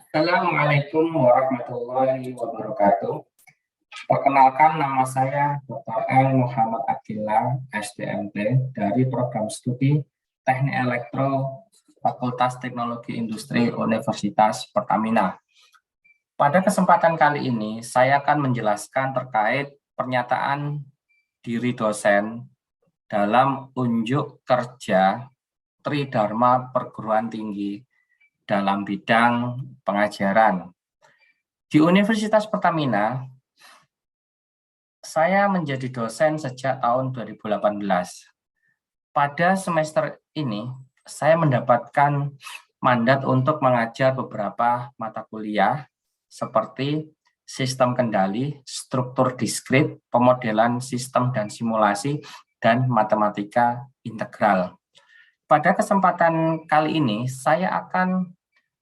Assalamualaikum warahmatullahi wabarakatuh. Perkenalkan, nama saya Dr. L. Muhammad Abdillah, SDMT, dari Program Studi Teknik Elektro Fakultas Teknologi Industri Universitas Pertamina. Pada kesempatan kali ini, saya akan menjelaskan terkait pernyataan diri dosen dalam unjuk kerja Tridharma Perguruan Tinggi dalam bidang pengajaran. Di Universitas Pertamina, saya menjadi dosen sejak tahun 2018. Pada semester ini, saya mendapatkan mandat untuk mengajar beberapa mata kuliah seperti sistem kendali, struktur diskrit, pemodelan sistem dan simulasi, dan matematika integral. Pada kesempatan kali ini, saya akan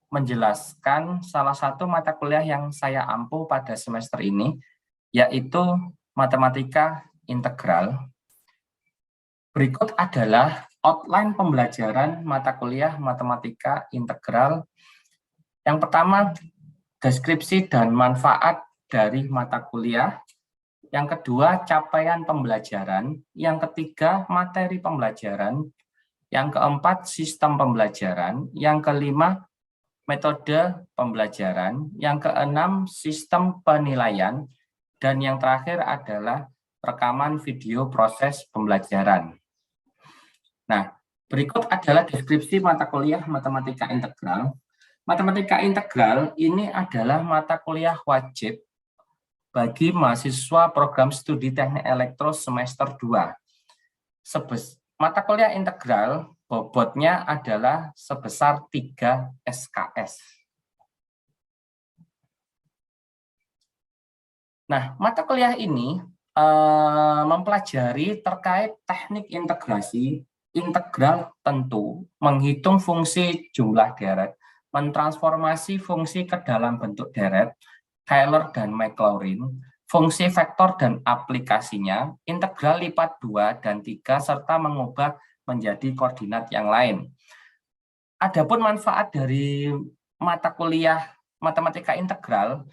menjelaskan salah satu mata kuliah yang saya ampu pada semester ini, yaitu matematika integral. Berikut adalah outline pembelajaran mata kuliah matematika integral. Yang pertama, deskripsi dan manfaat dari mata kuliah. Yang kedua, capaian pembelajaran. Yang ketiga, materi pembelajaran. Yang keempat, sistem pembelajaran. Yang kelima, metode pembelajaran, yang keenam sistem penilaian, dan yang terakhir adalah rekaman video proses pembelajaran. Nah, berikut adalah deskripsi mata kuliah matematika integral. Matematika integral ini adalah mata kuliah wajib bagi mahasiswa program studi teknik elektro semester 2. Mata kuliah integral bobotnya adalah sebesar 3 SKS. Nah, mata kuliah ini mempelajari terkait teknik integrasi, integral tentu, menghitung fungsi jumlah deret, mentransformasi fungsi ke dalam bentuk deret, Euler dan Maclaurin, fungsi vektor dan aplikasinya, integral lipat 2 dan 3, serta mengubah menjadi koordinat yang lain. Adapun manfaat dari mata kuliah matematika integral,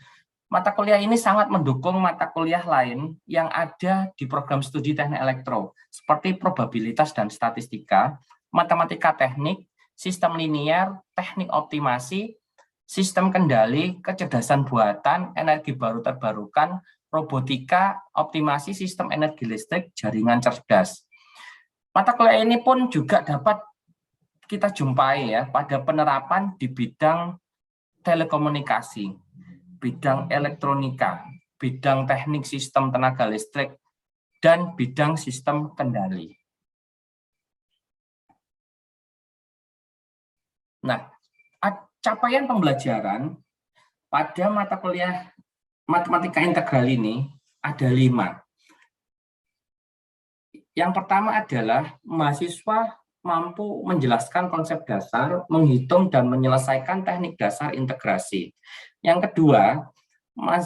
mata kuliah ini sangat mendukung mata kuliah lain yang ada di program studi teknik elektro, seperti probabilitas dan statistika, matematika teknik, sistem linier, teknik optimasi, sistem kendali, kecerdasan buatan, energi baru terbarukan, robotika, optimasi sistem energi listrik, jaringan cerdas. Mata kuliah ini pun juga dapat kita jumpai ya pada penerapan di bidang telekomunikasi, bidang elektronika, bidang teknik sistem tenaga listrik, dan bidang sistem kendali. Nah, capaian pembelajaran pada mata kuliah matematika integral ini ada 5. Yang pertama adalah mahasiswa mampu menjelaskan konsep dasar, menghitung dan menyelesaikan teknik dasar integrasi. Yang kedua,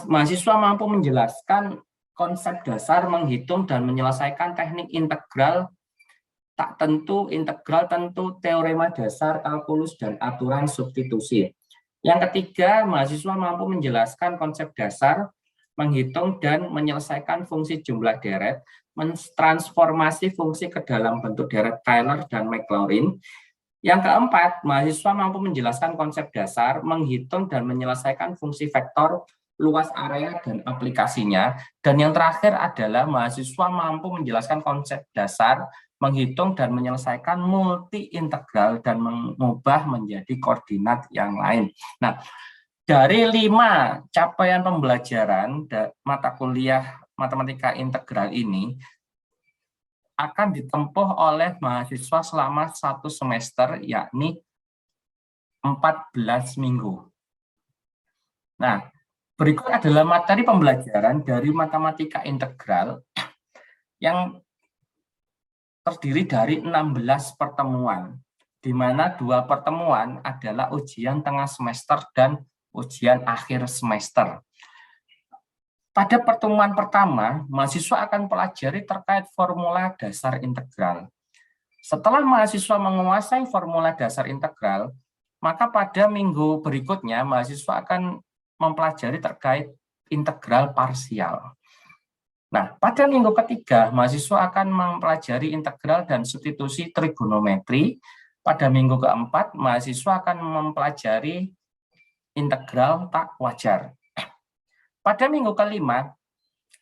mahasiswa mampu menjelaskan konsep dasar, menghitung dan menyelesaikan teknik integral, tak tentu, integral tentu, teorema dasar, kalkulus, dan aturan substitusi. Yang ketiga, mahasiswa mampu menjelaskan konsep dasar, menghitung dan menyelesaikan fungsi jumlah deret, mentransformasi fungsi ke dalam bentuk deret Euler dan Maclaurin. Yang keempat, mahasiswa mampu menjelaskan konsep dasar, menghitung dan menyelesaikan fungsi vektor, luas area dan aplikasinya. Dan yang terakhir adalah mahasiswa mampu menjelaskan konsep dasar, menghitung dan menyelesaikan multi integral dan mengubah menjadi koordinat yang lain. Nah, dari 5 capaian pembelajaran mata kuliah matematika integral ini akan ditempuh oleh mahasiswa selama 1 semester, yakni 14 minggu. Nah, berikut adalah materi pembelajaran dari matematika integral yang terdiri dari 16 pertemuan, di mana 2 pertemuan adalah ujian tengah semester dan ujian akhir semester. Pada pertemuan pertama, mahasiswa akan pelajari terkait formula dasar integral. Setelah mahasiswa menguasai formula dasar integral, Maka pada minggu berikutnya mahasiswa akan mempelajari terkait integral parsial. Nah, pada minggu ketiga mahasiswa akan mempelajari integral dan substitusi trigonometri. Pada minggu keempat mahasiswa akan mempelajari integral tak wajar. Pada minggu kelima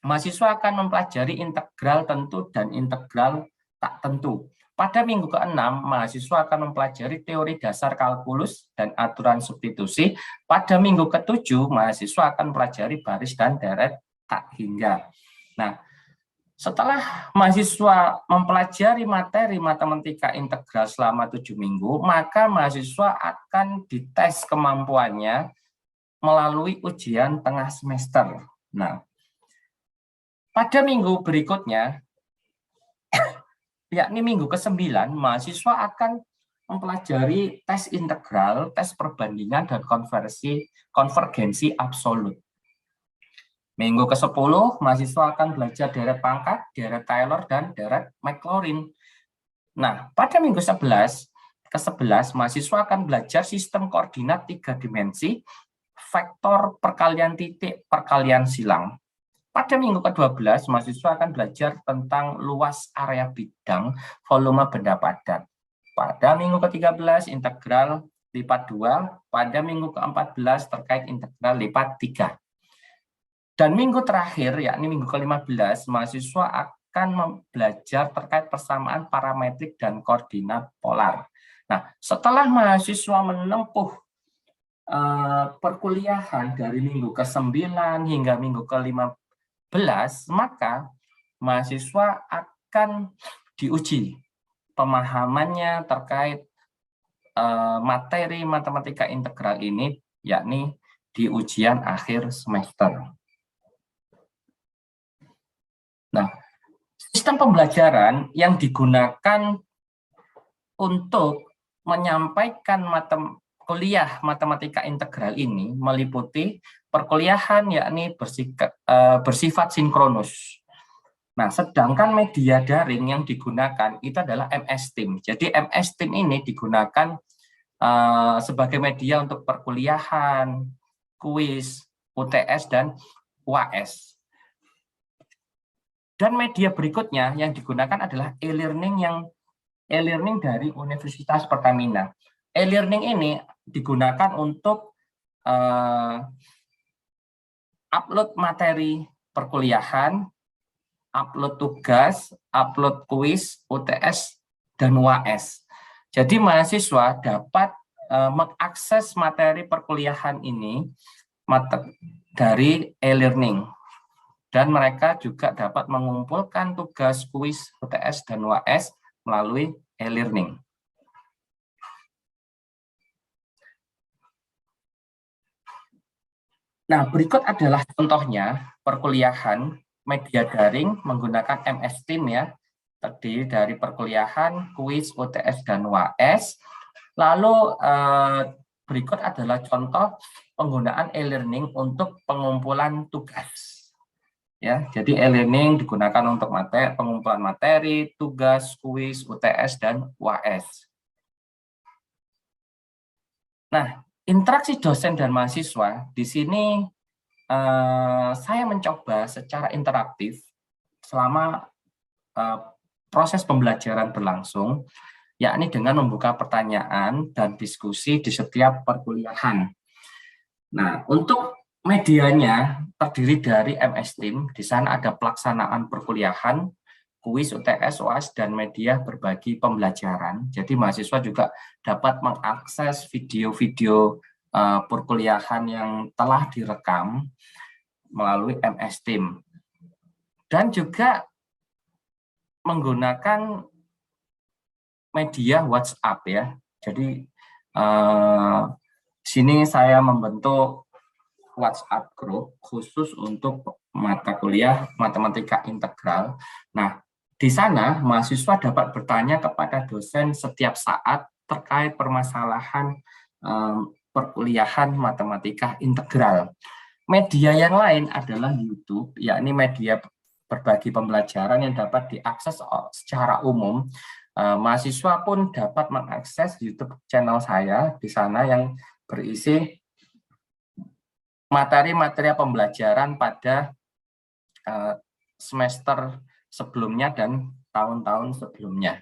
mahasiswa akan mempelajari integral tentu dan integral tak tentu. Pada minggu ke-6, mahasiswa akan mempelajari teori dasar kalkulus dan aturan substitusi. Pada minggu ke-7, mahasiswa akan mempelajari baris dan deret tak hingga. Nah, setelah mahasiswa mempelajari materi matematika integral selama 7 minggu, maka mahasiswa akan dites kemampuannya melalui ujian tengah semester. Nah, pada minggu berikutnya, yakni minggu ke-9, mahasiswa akan mempelajari tes integral, tes perbandingan, dan konvergensi absolut. Minggu ke-10, mahasiswa akan belajar deret pangkat, deret Taylor, dan deret Maclaurin. Nah, pada minggu ke-11, mahasiswa akan belajar sistem koordinat 3 dimensi, vektor perkalian titik, perkalian silang. Pada minggu ke-12, mahasiswa akan belajar tentang luas area bidang, volume benda padat. Pada minggu ke-13, integral lipat 2. Pada minggu ke-14, terkait integral lipat 3. Dan minggu terakhir, yakni minggu ke-15, mahasiswa akan belajar terkait persamaan parametrik dan koordinat polar. Nah, setelah mahasiswa menempuh perkuliahan dari minggu ke-9 hingga minggu ke-15, maka mahasiswa akan diuji pemahamannya terkait materi matematika integral ini, yakni di ujian akhir semester. Nah, sistem pembelajaran yang digunakan untuk menyampaikan kuliah matematika integral ini meliputi perkuliahan yakni bersifat sinkronus. Nah, sedangkan media daring yang digunakan itu adalah MS Team. Jadi MS Team ini digunakan sebagai media untuk perkuliahan, kuis, UTS, dan UAS. Dan media berikutnya yang digunakan adalah e-learning dari Universitas Pertamina. E-learning ini digunakan untuk upload materi perkuliahan, upload tugas, upload kuis, UTS, dan UAS. Jadi mahasiswa dapat mengakses materi perkuliahan ini dari e-learning. Dan mereka juga dapat mengumpulkan tugas kuis, UTS, dan UAS melalui e-learning. Nah, berikut adalah contohnya perkuliahan media daring menggunakan MS Team ya, terdiri dari perkuliahan, kuis, UTS, dan UAS. Lalu berikut adalah contoh penggunaan e-learning untuk pengumpulan tugas. Ya, jadi e-learning digunakan untuk pengumpulan materi, tugas, kuis, UTS, dan UAS. Nah, interaksi dosen dan mahasiswa di sini saya mencoba secara interaktif selama proses pembelajaran berlangsung, yakni dengan membuka pertanyaan dan diskusi di setiap perkuliahan. Nah, untuk medianya terdiri dari MS Team. Di sana ada pelaksanaan perkuliahan, kuis, UTS, UAS, dan media berbagi pembelajaran. Jadi mahasiswa juga dapat mengakses video-video perkuliahan yang telah direkam melalui MS Team. Dan juga menggunakan media WhatsApp ya. Jadi sini saya membentuk WhatsApp group khusus untuk mata kuliah matematika integral. Nah, di sana mahasiswa dapat bertanya kepada dosen setiap saat terkait permasalahan perkuliahan matematika integral. Media yang lain adalah YouTube, yakni media berbagi pembelajaran yang dapat diakses secara umum mahasiswa pun dapat mengakses YouTube channel saya di sana yang berisi materi-materi pembelajaran pada semester sebelumnya dan tahun-tahun sebelumnya.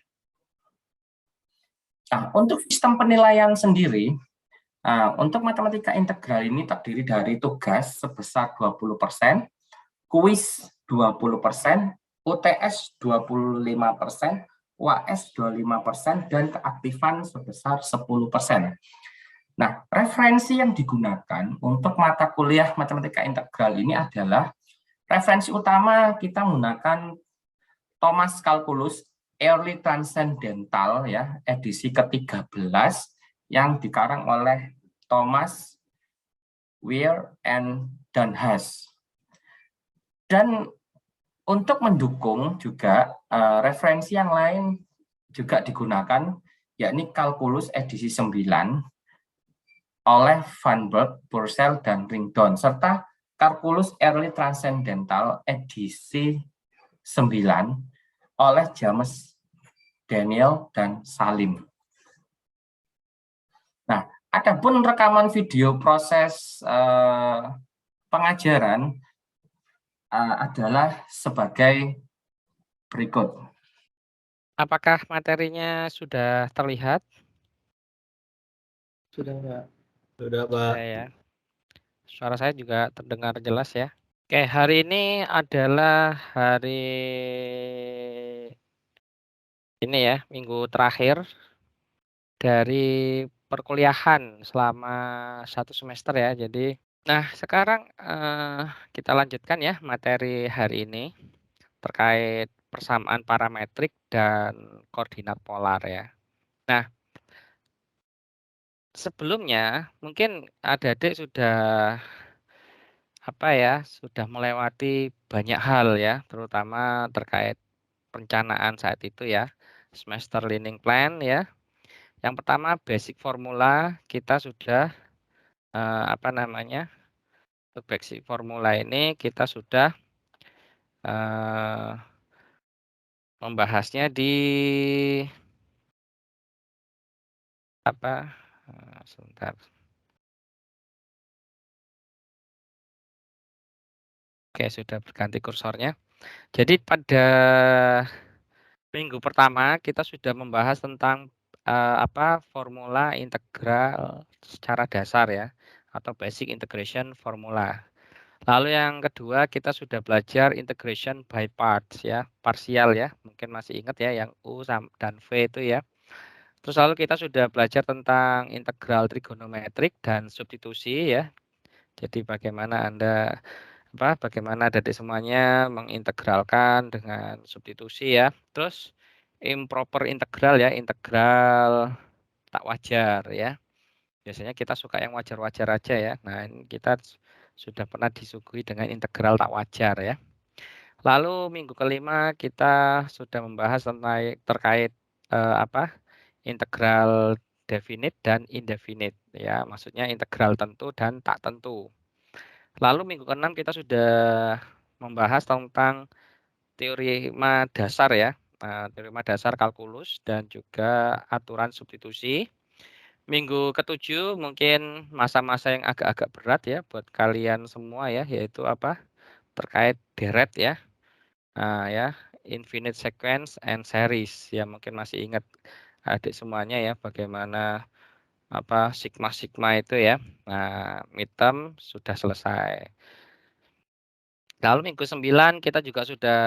Nah, untuk sistem penilaian sendiri, untuk matematika integral ini terdiri dari tugas sebesar 20%, kuis 20%, UTS 25%, UAS 25%, dan keaktifan sebesar 10%. Nah, referensi yang digunakan untuk mata kuliah matematika integral ini adalah referensi utama kita menggunakan Thomas Calculus Early Transcendental ya, edisi ke-13 yang dikarang oleh Thomas Weir and Danhaus. Dan untuk mendukung juga referensi yang lain juga digunakan, yakni Calculus edisi 9 oleh Van Berg, Purcell, dan Ringdon, serta Calculus Early Transcendental edisi 9 oleh James Daniel dan Salim. Nah, adapun rekaman video proses pengajaran adalah sebagai berikut. Apakah materinya sudah terlihat? Sudah, Pak. Sudah, Pak. Sudah ya. Suara saya juga terdengar jelas ya. Oke, hari ini adalah hari ini ya, minggu terakhir dari perkuliahan selama 1 semester ya. Jadi, nah sekarang kita lanjutkan ya materi hari ini terkait persamaan parametrik dan koordinat polar ya. Nah, sebelumnya mungkin adik-adik sudah sudah melewati banyak hal ya, terutama terkait perencanaan saat itu ya, semester learning plan ya. Yang pertama basic formula kita sudah untuk basic formula ini kita sudah membahasnya di sebentar. Oke, sudah berganti kursornya. Jadi pada minggu pertama kita sudah membahas tentang formula integral secara dasar ya, atau basic integration formula. Lalu yang kedua kita sudah belajar integration by parts ya, parsial ya, mungkin masih ingat ya yang U dan V itu ya. Terus lalu kita sudah belajar tentang integral trigonometrik dan substitusi ya. Jadi bagaimana adik semuanya mengintegralkan dengan substitusi ya. Terus improper integral ya, integral tak wajar ya. Biasanya kita suka yang wajar-wajar aja ya. Nah, ini kita sudah pernah disuguhi dengan integral tak wajar ya. Lalu minggu kelima kita sudah membahas tentang terkait integral definite dan indefinite ya. Maksudnya integral tentu dan tak tentu. Lalu minggu ke-6 kita sudah membahas tentang teorema dasar ya, teorema dasar kalkulus dan juga aturan substitusi. Minggu ke-7 mungkin masa-masa yang agak-agak berat ya buat kalian semua ya, yaitu terkait deret ya, infinite sequence and series ya, mungkin masih ingat adik semuanya ya bagaimana sigma itu ya. Nah, midterm sudah selesai. Lalu minggu 9 kita juga sudah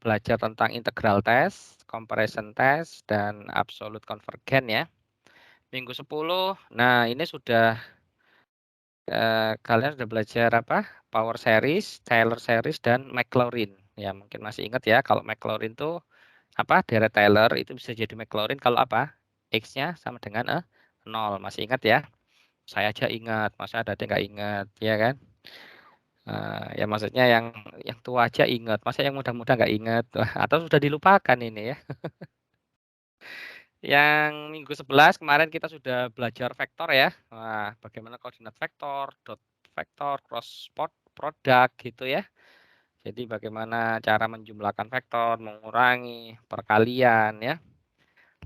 belajar tentang integral test, comparison test, dan absolute convergence ya. Minggu 10, nah ini sudah kalian sudah belajar power series, Taylor series, dan Maclaurin. Ya mungkin masih ingat ya kalau Maclaurin itu deret Taylor itu bisa jadi Maclaurin kalau X-nya sama dengan 0. Masih ingat ya? Saya aja ingat, masa ada nggak ingat ya kan? Ya maksudnya yang tua aja ingat, masa yang muda-muda nggak ingat atau sudah dilupakan ini ya. Yang minggu 11 kemarin kita sudah belajar vektor ya. Wah, bagaimana koordinat vektor, dot vektor, cross product gitu ya. Jadi bagaimana cara menjumlahkan vektor, mengurangi perkalian ya.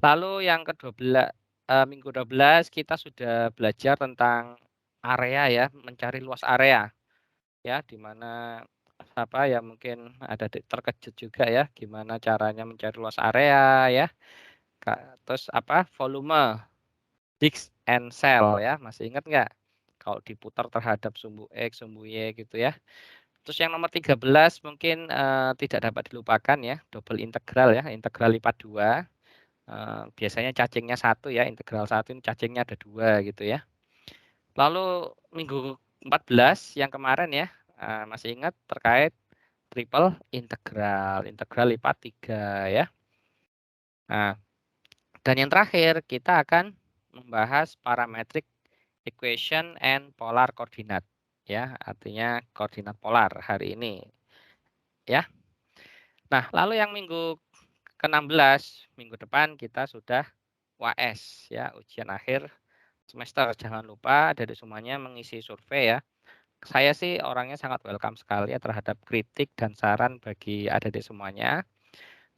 Lalu yang ke-12 minggu 12 kita sudah belajar tentang area ya, mencari luas area ya, di mana apa ya mungkin ada terkejut juga ya, gimana caranya mencari luas area ya. Terus apa volume, Higgs and cell ya, masih ingat nggak? Kalau diputar terhadap sumbu X, sumbu Y gitu ya. Terus yang nomor 13 mungkin tidak dapat dilupakan ya, double integral ya, integral lipat 2. Biasanya cacingnya 1 ya, integral 1 ini cacingnya ada 2 gitu ya. Lalu minggu 14 yang kemarin ya, masih ingat terkait triple integral, integral lipat 3 ya. Nah, dan yang terakhir kita akan membahas parametric equation and polar coordinate ya, artinya koordinat polar hari ini ya. Nah, lalu yang minggu ke-16, minggu depan kita sudah UAS ya, ujian akhir semester. Jangan lupa adik-adik semuanya mengisi survei ya. Saya sih orangnya sangat welcome sekali ya terhadap kritik dan saran bagi adik-adik semuanya.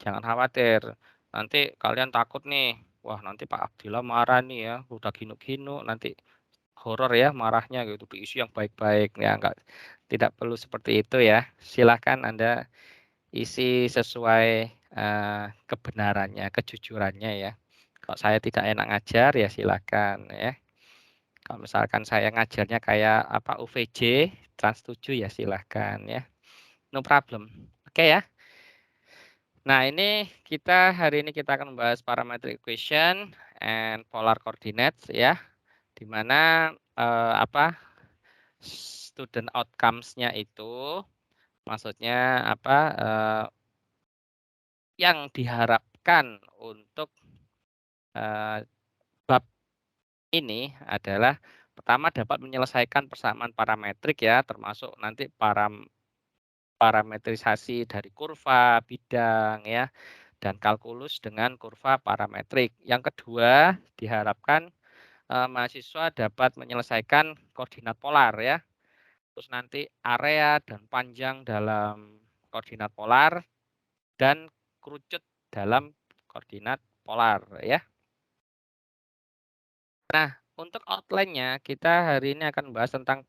Jangan khawatir, nanti kalian takut nih, wah nanti Pak Abdillah marah nih ya, udah ginu-ginu, nanti horor ya marahnya gitu, diisi yang baik-baik. Ya enggak, tidak perlu seperti itu ya. Silahkan Anda isi sesuai kebenarannya, kejujurannya ya. Kalau saya tidak enak ngajar ya silakan ya. Kalau misalkan saya ngajarnya kayak apa UVJ Trans 7 ya silahkan ya. No problem. Oke ya. Nah, ini hari ini kita akan membahas parametric equation and polar coordinates ya. Di mana apa student outcomes-nya itu maksudnya apa yang diharapkan untuk bab ini adalah pertama dapat menyelesaikan persamaan parametrik ya, termasuk nanti parametrisasi dari kurva, bidang ya, dan kalkulus dengan kurva parametrik. Yang kedua, diharapkan mahasiswa dapat menyelesaikan koordinat polar ya. Terus nanti area dan panjang dalam koordinat polar dan kerucut dalam koordinat polar ya. Nah, untuk outline-nya kita hari ini akan membahas tentang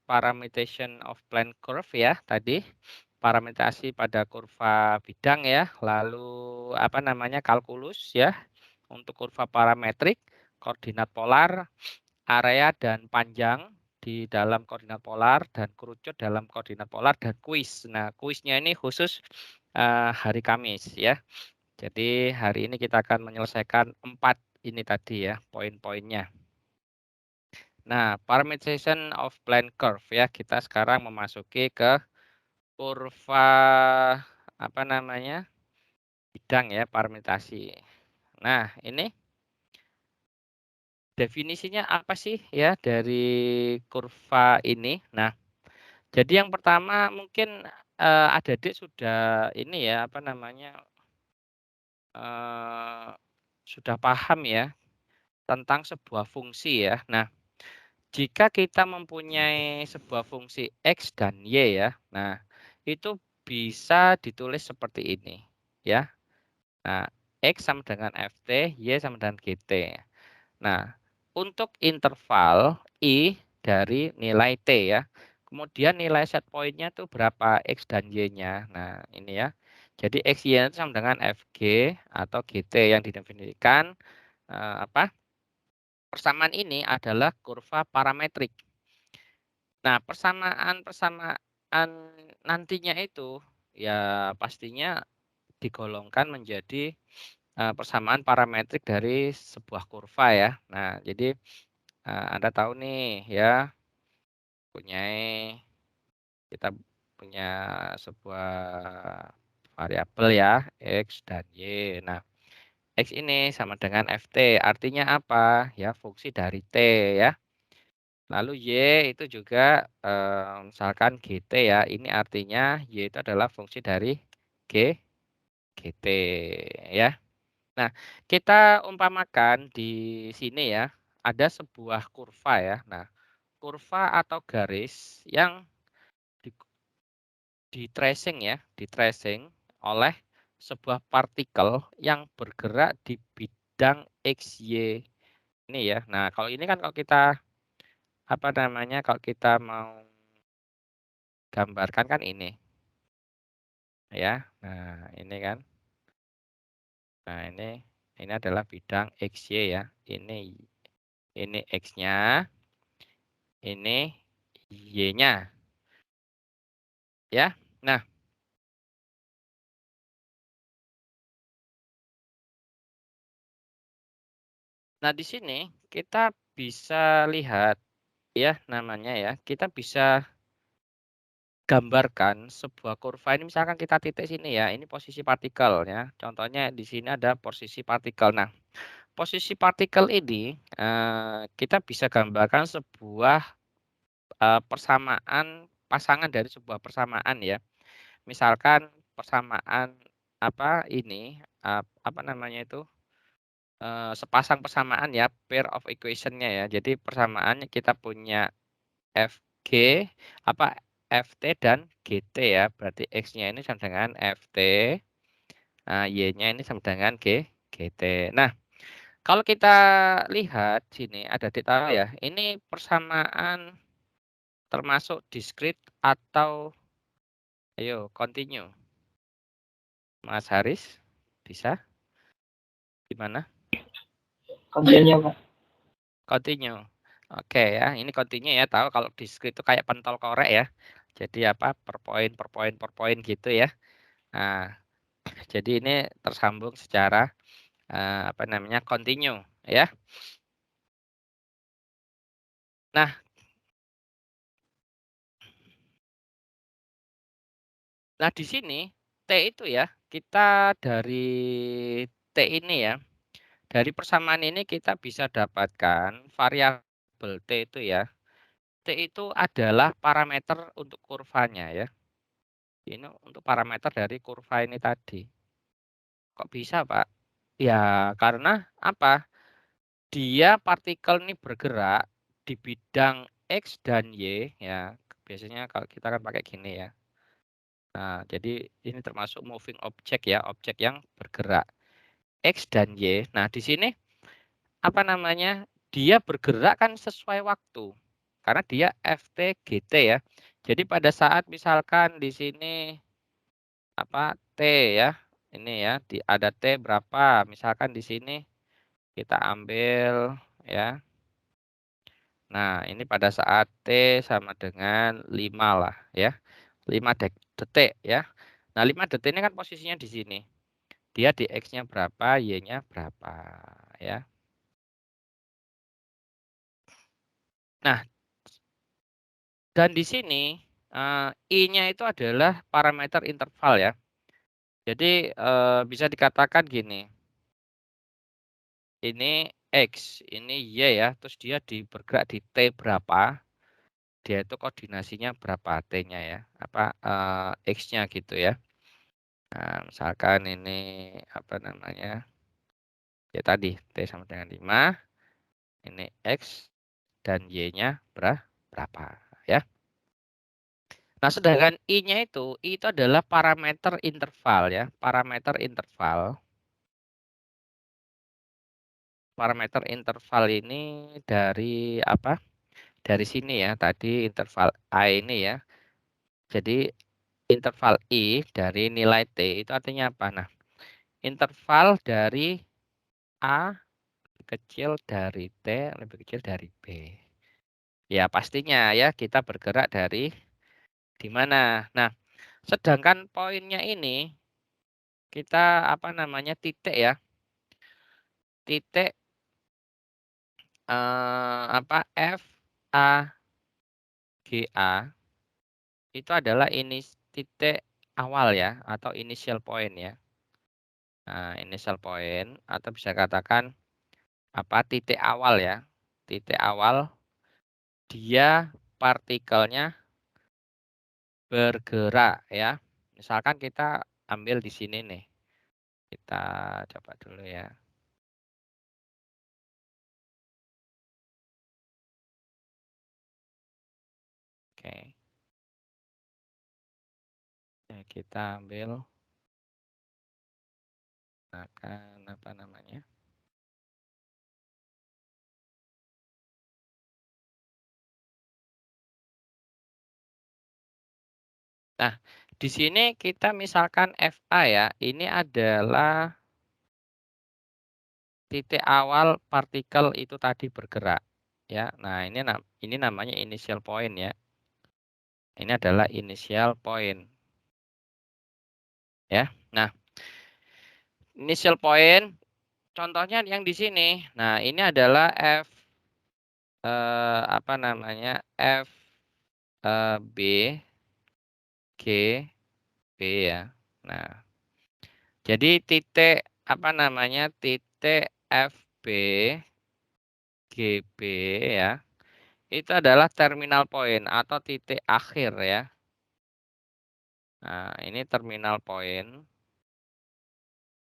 parameterization of plane curve ya tadi. Parametrasi pada kurva bidang ya, lalu apa namanya kalkulus ya untuk kurva parametrik, koordinat polar, area dan panjang di dalam koordinat polar dan kerucut dalam koordinat polar dan kuis. Nah, kuisnya ini khusus hari Kamis ya. Jadi hari ini kita akan menyelesaikan 4 ini tadi ya poin-poinnya. Nah, parameterization of plane curve ya. Kita sekarang memasuki ke kurva apa namanya? Bidang ya, parametrasi. Nah, ini definisinya apa sih ya dari kurva ini? Nah, jadi yang pertama mungkin adik-adik sudah ini ya apa namanya sudah paham ya tentang sebuah fungsi ya. Nah, jika kita mempunyai sebuah fungsi X dan Y ya, nah itu bisa ditulis seperti ini ya. Nah, X sama dengan FT, Y sama dengan GT. Nah, untuk interval I dari nilai T ya. Kemudian nilai set point-nya itu berapa X dan Y-nya. Nah, ini ya. Jadi X, Y itu sama dengan FG atau GT yang didefinisikan apa? Persamaan ini adalah kurva parametrik. Nah, persamaan nantinya itu ya pastinya digolongkan menjadi persamaan parametrik dari sebuah kurva ya. Nah, jadi Anda tahu nih ya, kita punya sebuah variabel ya, X dan Y. Nah, X ini sama dengan FT, artinya apa? Ya, fungsi dari T ya. Lalu Y itu juga misalkan GT ya, ini artinya Y itu adalah fungsi dari GT ya. Nah, kita umpamakan di sini ya, ada sebuah kurva ya. Nah, kurva atau garis yang di-tracing ya, di-tracing oleh sebuah partikel yang bergerak di bidang XY ini ya. Nah, kalau ini kan kalau kita apa namanya, kalau kita mau gambarkan kan ini ya. Nah, ini kan. Nah, ini adalah bidang XY ya. Ini X-nya, ini Y-nya. Ya. Nah, di sini kita bisa lihat ya namanya ya. Kita bisa gambarkan sebuah kurva ini misalkan kita titik sini ya. Ini posisi partikel ya. Contohnya di sini ada posisi partikel. Nah, posisi partikel ini kita bisa gambarkan sebuah persamaan pasangan dari sebuah persamaan ya. Misalkan persamaan apa ini apa namanya itu sepasang persamaan ya, pair of equation-nya ya. Jadi persamaannya kita punya FG apa FT dan GT ya. Berarti X-nya ini sama dengan FT, Y-nya ini sama dengan GT. Nah, kalau kita lihat sini ada ditaruh ya. Ini persamaan termasuk discrete atau ayo continue. Mas Haris bisa? Gimana? Kontennya Pak. Continue. Oke ya, ini continue ya. Tahu kalau discrete itu kayak pentol korek ya. Jadi apa? Per poin gitu ya. Nah, jadi ini tersambung secara apa namanya? Continue ya. Nah, di sini T itu ya, kita dari T ini ya. Dari persamaan ini kita bisa dapatkan variabel T itu ya. T itu adalah parameter untuk kurvanya ya. Ini untuk parameter dari kurva ini tadi. Kok bisa, Pak? Ya, karena apa? Dia partikel ini bergerak di bidang X dan Y ya. Biasanya kalau kita kan pakai gini ya. Nah, jadi ini termasuk moving object ya, objek yang bergerak X dan Y. Nah, di sini apa namanya? Dia bergerak kan sesuai waktu. Karena dia FT GT ya. Jadi pada saat misalkan di sini apa T ya. Ini ya, ada T berapa? Misalkan di sini kita ambil ya. Nah, ini pada saat T sama dengan 5 lah ya. 5 detik ya. Nah, 5 detik ini kan posisinya di sini. Dia di X-nya berapa, Y-nya berapa ya. Nah, dan di sini I-nya itu adalah parameter interval ya. Jadi bisa dikatakan gini. Ini X, ini Y ya. Terus dia bergerak di T berapa? Dia itu koordinasinya berapa T-nya ya. Apa X-nya gitu ya. Nah, misalkan ini apa namanya? Ya tadi T sama dengan 5. Ini X dan Y-nya berapa ya. Nah, sedangkan I-nya itu adalah parameter interval ya, parameter interval. Parameter interval ini dari apa? Dari sini ya, tadi interval A ini ya. Jadi interval I dari nilai T itu artinya apa? Nah, interval dari A lebih kecil dari T lebih kecil dari B. Ya, pastinya ya kita bergerak dari di mana. Nah, sedangkan poinnya ini kita apa namanya titik ya. Titik apa F A G A itu adalah ini titik awal ya atau initial point ya. Nah, initial point atau bisa katakan apa titik awal ya. Titik awal dia partikelnya bergerak ya. Misalkan kita ambil di sini nih. Kita coba dulu ya. Oke. Ya, kita ambil akan apa namanya? Nah, di sini kita misalkan FA ya, ini adalah titik awal partikel itu tadi bergerak ya. Nah, ini namanya initial point ya. Ini adalah initial point. Ya. Nah, initial point contohnya yang di sini. Nah, ini adalah apa namanya? B G B ya. Nah, jadi titik apa namanya? Titik FB GB ya. Itu adalah terminal point atau titik akhir ya. Nah, ini terminal point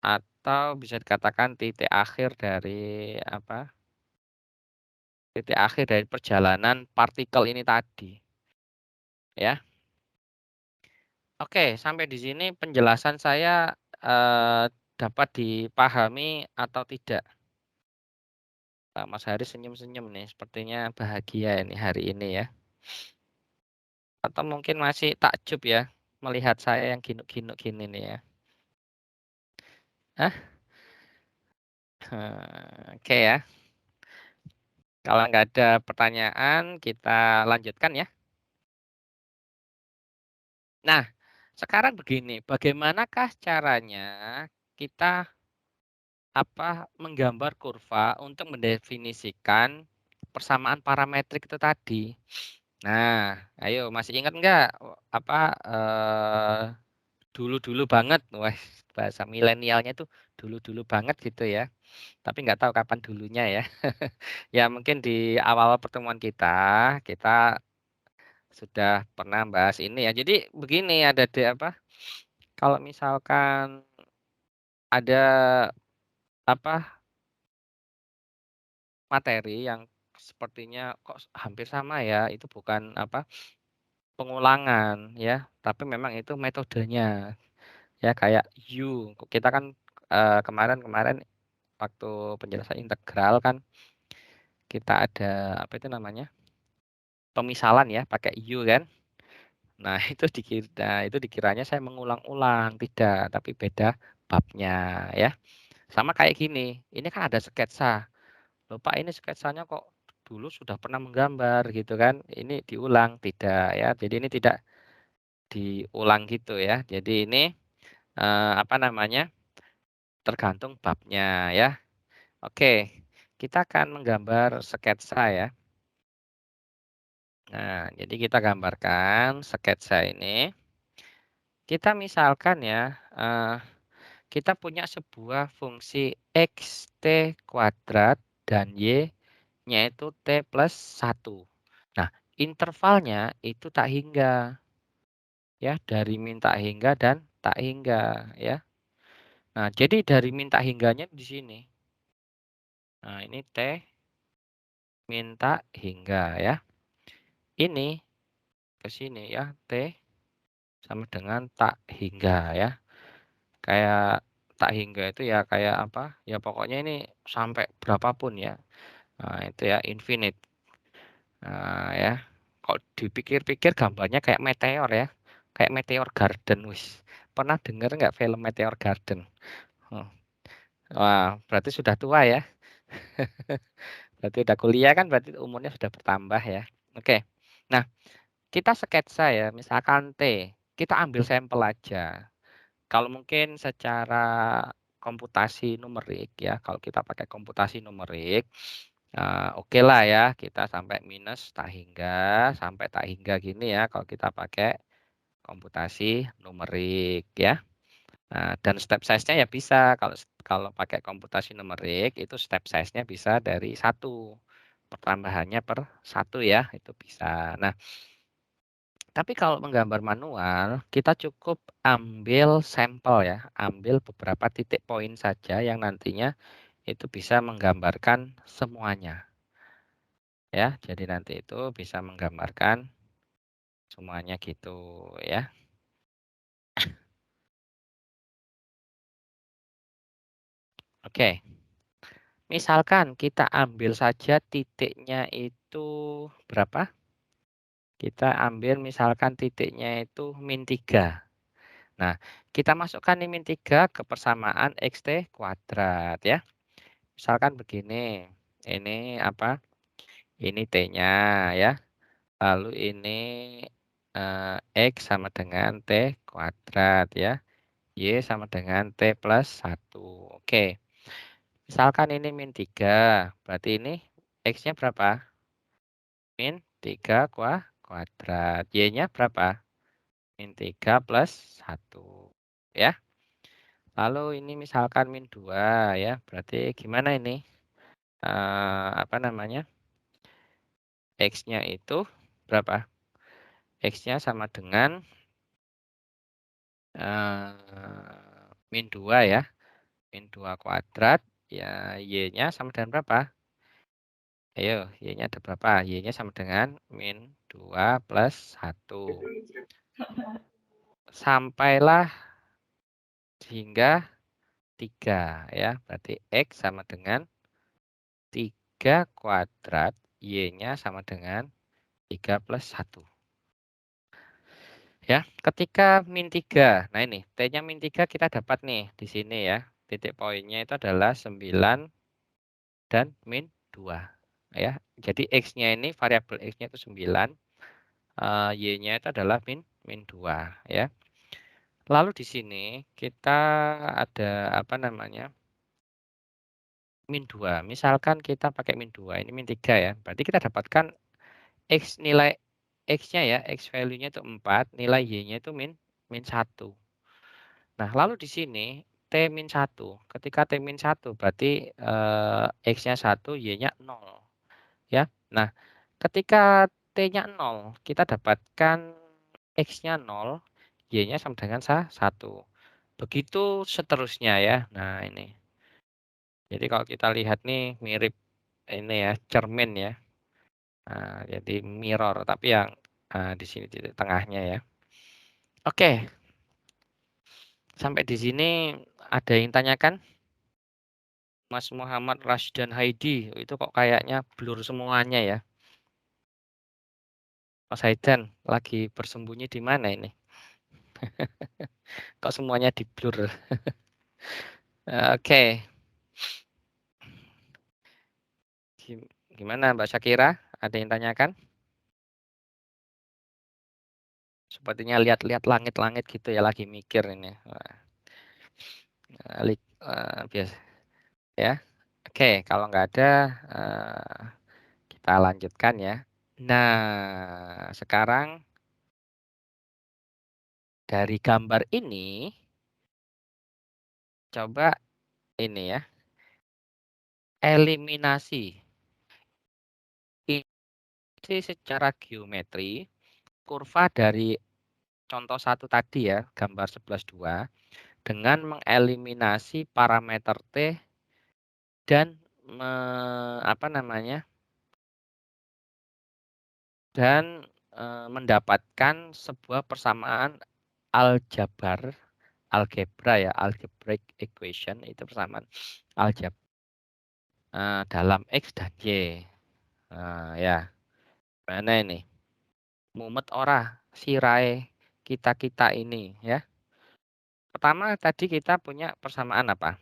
atau bisa dikatakan titik akhir dari apa? Titik akhir dari perjalanan partikel ini tadi. Ya. Oke, sampai di sini penjelasan saya dapat dipahami atau tidak? Pak Mas Haris senyum-senyum nih, sepertinya bahagia ini hari ini ya. Atau mungkin masih takjub ya melihat saya yang ginuk-ginuk gini nih ya. Hah? Oke ya. Kalau nggak ada pertanyaan, kita lanjutkan ya. Nah, sekarang begini, bagaimanakah caranya kita menggambar kurva untuk mendefinisikan persamaan parametrik itu tadi? Nah, ayo masih ingat nggak dulu-dulu banget, wah bahasa milenialnya tuh dulu-dulu banget gitu ya. Tapi nggak tahu kapan dulunya ya. Ya mungkin di awal pertemuan kita sudah pernah bahas ini ya. Jadi begini ada kalau misalkan ada materi yang sepertinya kok hampir sama ya, itu bukan pengulangan ya, tapi memang itu metodenya. Ya kayak kita kan kemarin waktu penjelasan integral kan kita ada pemisalan ya pakai U kan. Nah, itu dikiranya saya mengulang-ulang, tidak, tapi beda babnya ya. Sama kayak gini, ini kan ada sketsa. Loh Pak, ini sketsanya kok dulu sudah pernah menggambar gitu kan. Ini diulang, tidak ya. Jadi ini tidak diulang gitu ya. Jadi ini tergantung babnya ya. Oke, kita akan menggambar sketsa ya. Nah, jadi kita gambarkan sketsa ini. Kita misalkan ya, kita punya sebuah fungsi X, T kuadrat, dan Y-nya itu T plus 1. Nah, intervalnya itu tak hingga. Ya, dari min tak hingga dan tak hingga. Ya. Nah, jadi dari min tak hingganya di sini. Nah, ini T min tak hingga ya. Ini ke sini ya, T sama dengan tak hingga ya. Kayak tak hingga itu ya kayak ya pokoknya ini sampai berapapun ya. Nah, itu ya infinite. Nah, ya. Kok dipikir-pikir gambarnya kayak meteor ya. Kayak Meteor Garden wis. Pernah dengar nggak film Meteor Garden? Oh. Wah, berarti sudah tua ya. Berarti udah kuliah kan berarti umurnya sudah bertambah ya. Oke. Nah, kita sketsa ya, misalkan T. Kita ambil sampel aja. Kalau mungkin secara komputasi numerik ya, kalau kita pakai komputasi numerik, oke lah ya, kita sampai minus tak hingga, sampai tak hingga gini ya, kalau kita pakai komputasi numerik ya. Nah, dan step size-nya ya bisa, kalau pakai komputasi numerik, itu step size-nya bisa dari 1, pertambahannya per 1 ya, itu bisa. Nah, tapi kalau menggambar manual, kita cukup ambil sampel ya, ambil beberapa titik poin saja yang nantinya itu bisa menggambarkan semuanya. Ya, jadi nanti itu bisa menggambarkan semuanya gitu ya. Oke. Misalkan kita ambil saja titiknya itu berapa? Kita ambil misalkan titiknya itu min 3. Nah, kita masukkan nih min 3 ke persamaan xt kuadrat ya. Misalkan begini, ini apa? Ini T-nya ya. Lalu ini X sama dengan T kuadrat ya. Y sama dengan T plus 1. Oke. Misalkan ini min 3. Berarti ini X-nya berapa? Min 3 kuadrat. Y-nya berapa? Min 3 plus 1. Ya. Lalu ini misalkan min 2 ya. Berarti gimana ini? Apa namanya? X-nya itu berapa? X-nya sama dengan min 2 ya. Min 2 kuadrat. Ya, Y-nya sama dengan berapa? Ayo, Y-nya ada berapa? Y-nya sama dengan min 2 plus 1. Sampailah hingga 3 ya. Berarti X sama dengan 3 kuadrat. Y-nya sama dengan 3 plus 1. Ya, ketika min 3. Nah ini, T-nya min 3 kita dapat nih di sini ya. Titik poinnya itu adalah 9 dan min 2. Ya, jadi X-nya ini, variabel X-nya itu 9. Y-nya itu adalah min 2 ya. Lalu di sini kita ada apa namanya? Min 2. Misalkan kita pakai min 2, ini min 3 ya. Berarti kita dapatkan nilai X-nya ya, X value-nya itu 4, nilai Y-nya itu min 1. Nah, lalu di sini T min 1. Ketika T min 1 berarti X-nya 1, Y-nya 0. Ya. Nah, ketika T-nya 0, kita dapatkan X-nya 0, Y-nya sama dengan 1. Begitu seterusnya ya. Nah, ini. Jadi kalau kita lihat nih mirip ini ya, cermin ya. Nah, jadi mirror, tapi yang di sini titik tengahnya ya. Oke. Sampai di sini ada yang tanyakan? Mas Muhammad Rashdan Haidi, itu kok kayaknya blur semuanya ya. Mas Haidan lagi bersembunyi di mana ini? Kok semuanya di blur? Oke. Gimana Mbak Syakira? Ada yang tanyakan? Sepertinya lihat-lihat langit-langit gitu ya, lagi mikir ini. Biasa ya. Oke, kalau nggak ada kita lanjutkan ya. Nah, sekarang dari gambar ini coba ini ya. Eliminasi. Ini secara geometri kurva dari contoh 1 tadi ya, gambar 11.2 dengan mengeliminasi parameter T dan apa namanya? Dan mendapatkan sebuah persamaan algebra ya, algebraic equation itu persamaan algebra dalam X dan Y. Ya, mana ini? Mumet ora sirahe kita-kita ini ya. Pertama tadi kita punya persamaan apa?